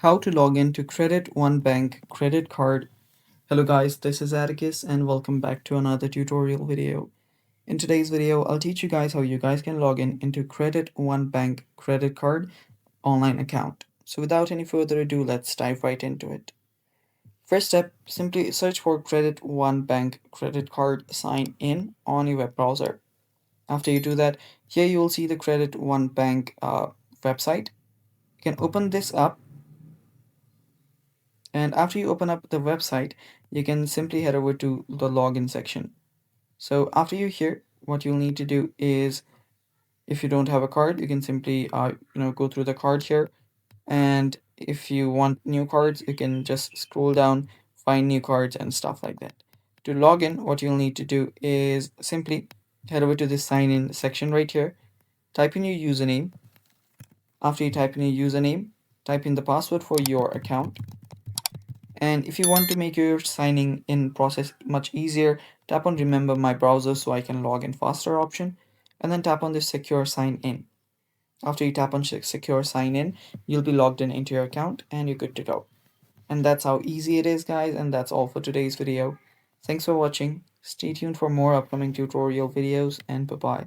How to log in to Credit One Bank credit card. Hello guys, this is Atticus and welcome back to another tutorial video. In today's video, I'll teach you guys how you guys can log in into Credit One Bank credit card online account. So without any further ado, let's dive right into it. First step, simply search for Credit One Bank credit card sign in on your web browser. After you do that, here you will see the Credit One Bank website. You can open this up. And after you open up the website, you can simply head over to the login section. So after you're here, what you'll need to do is, if you don't have a card, you can simply go through the card here. And if you want new cards, you can just scroll down, find new cards and stuff like that. To log in, what you'll need to do is simply head over to the sign in section right here. Type in your username. After you type in your username, type in the password for your account. And if you want to make your signing in process much easier, tap on remember my browser so I can log in faster option, and then tap on this secure sign in. After you tap on secure sign in, you'll be logged in into your account and you're good to go. And that's how easy it is, guys, and that's all for today's video. Thanks for watching. Stay tuned for more upcoming tutorial videos, and bye bye.